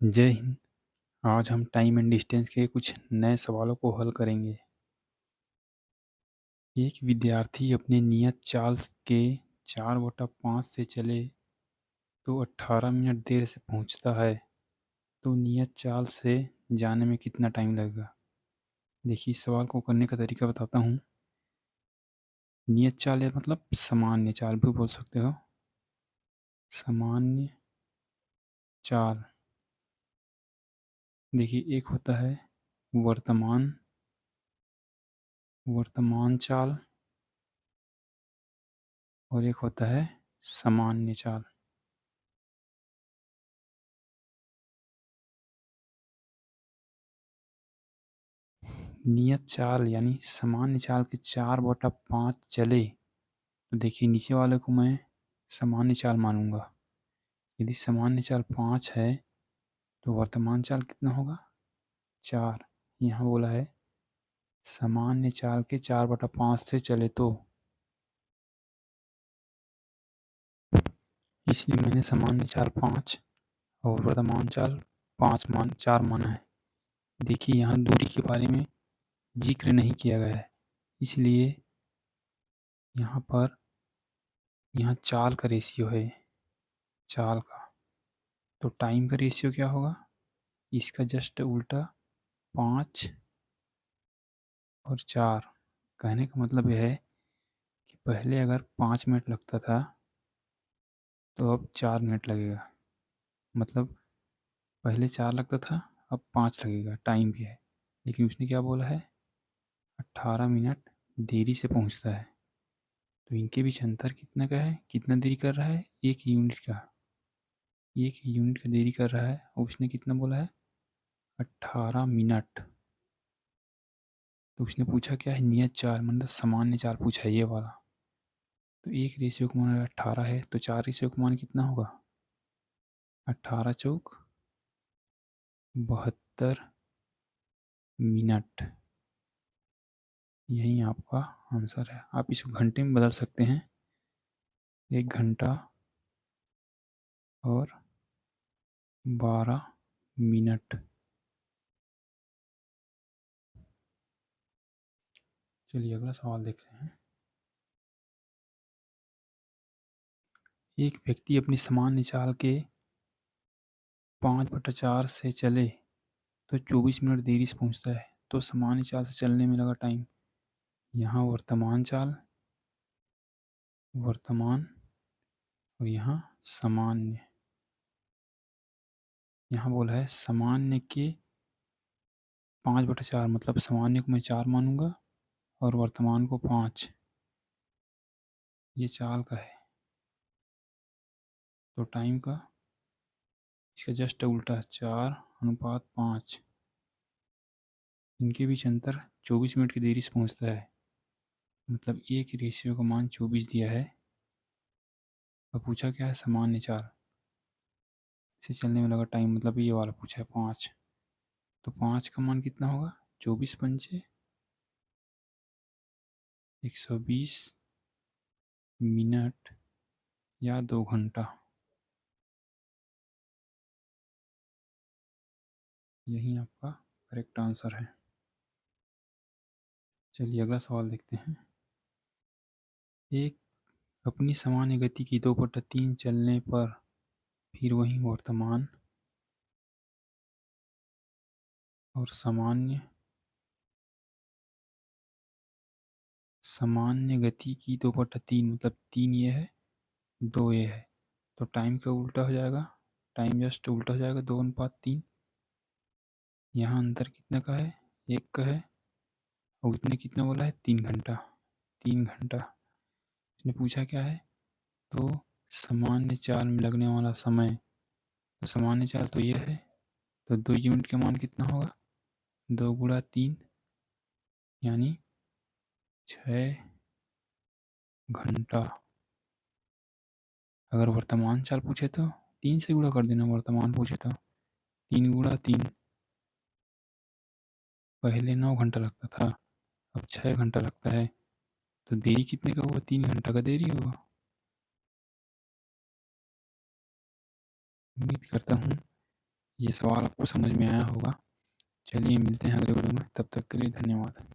जय हिंद। आज हम टाइम एंड डिस्टेंस के कुछ नए सवालों को हल करेंगे। एक विद्यार्थी अपने नियत चाल के 4/5 से चले तो 18 मिनट देर से पहुंचता है, तो नियत चाल से जाने में कितना टाइम लगेगा। देखिए, इस सवाल को करने का तरीका बताता हूँ। नियत चाल या मतलब सामान्य चाल भी बोल सकते हो। सामान्य चाल, देखिए, एक होता है वर्तमान वर्तमान चाल और एक होता है सामान्य चाल। नियत चाल यानी सामान्य चाल के 4/5 चले, तो देखिए नीचे वाले को मैं सामान्य चाल मानूंगा। यदि सामान्य चाल 5 है तो वर्तमान चाल कितना होगा? 4। यहाँ बोला है सामान्य चाल के 4/5 से चले तो, इसलिए मैंने सामान्य चाल 5 और वर्तमान चाल 4 माना है। देखिए, यहाँ दूरी के बारे में जिक्र नहीं किया गया है, इसलिए यहाँ चाल का रेशियो है, चाल का। तो टाइम का रेशियो क्या होगा? इसका जस्ट उल्टा 5 और 4। कहने का मतलब यह है कि पहले अगर 5 मिनट लगता था तो अब 4 मिनट लगेगा। मतलब पहले 4 लगता था, अब 5 लगेगा। टाइम भी है, लेकिन उसने क्या बोला है? 18 मिनट देरी से पहुंचता है। तो इनके बीच अंतर कितना का है? कितना देरी कर रहा है? 1 यूनिट का। 1 यूनिट का देरी कर रहा है और उसने कितना बोला है? 18 मिनट। तो उसने पूछा क्या है? नियत चाल, मतलब सामान्य चाल पूछा है, ये वाला। तो 1 रेशियो का मान 18 है, तो 4 रेशियो का मान कितना होगा? 18 चौक 72 मिनट। यही आपका आंसर है। आप इसको घंटे में बदल सकते हैं, 1 घंटा और 12 मिनट। चलिए अगला सवाल देखते हैं। एक व्यक्ति अपनी सामान्य चाल के 5/4 से चले तो 24 मिनट देरी से पहुंचता है, तो सामान्य चाल से चलने में लगा टाइम। यहाँ वर्तमान और यहाँ सामान्य। यहाँ बोला है सामान्य के 5/4, मतलब सामान्य को मैं 4 मानूंगा और वर्तमान को 5। ये चाल का है। तो टाइम का इसका जस्ट उल्टा 4/5। इनके बीच अंतर 24 मिनट की देरी से पहुंचता है, मतलब एक रेशियो का मान 24 दिया है। और पूछा क्या है? सामान्य चाल से चलने में लगा टाइम, मतलब ये वाला पूछा है 5। तो 5 का मान कितना होगा? 24 पंचे 120 मिनट या 2 घंटा। यही आपका करेक्ट आंसर है। चलिए अगला सवाल देखते हैं। एक अपनी सामान्य गति की 2/3 चलने पर फिर वही वर्तमान और सामान्य गति की 2/3, मतलब 3 ये है, 2 ये है। तो टाइम का उल्टा हो जाएगा, टाइम जस्ट उल्टा हो जाएगा, 2/3। यहाँ अंतर कितना का है? 1 का है। और उसने कितना बोला है? 3 घंटा। 3 घंटा। उसने पूछा क्या है? तो सामान्य चाल में लगने वाला समय, तो सामान्य चाल तो ये है, तो 2 यूनिट का मान कितना होगा? 2 × 3 यानी 6 घंटा। अगर वर्तमान चाल पूछे तो 3 से गुणा कर देना, वर्तमान पूछे तो 3 × 3। पहले 9 घंटा लगता था, अब 6 घंटा लगता है। तो देरी कितने का हुआ? 3 घंटा का देरी हुआ। उम्मीद करता हूँ ये सवाल आपको समझ में आया होगा। चलिए मिलते हैं अगले वीडियो में, तब तक के लिए धन्यवाद।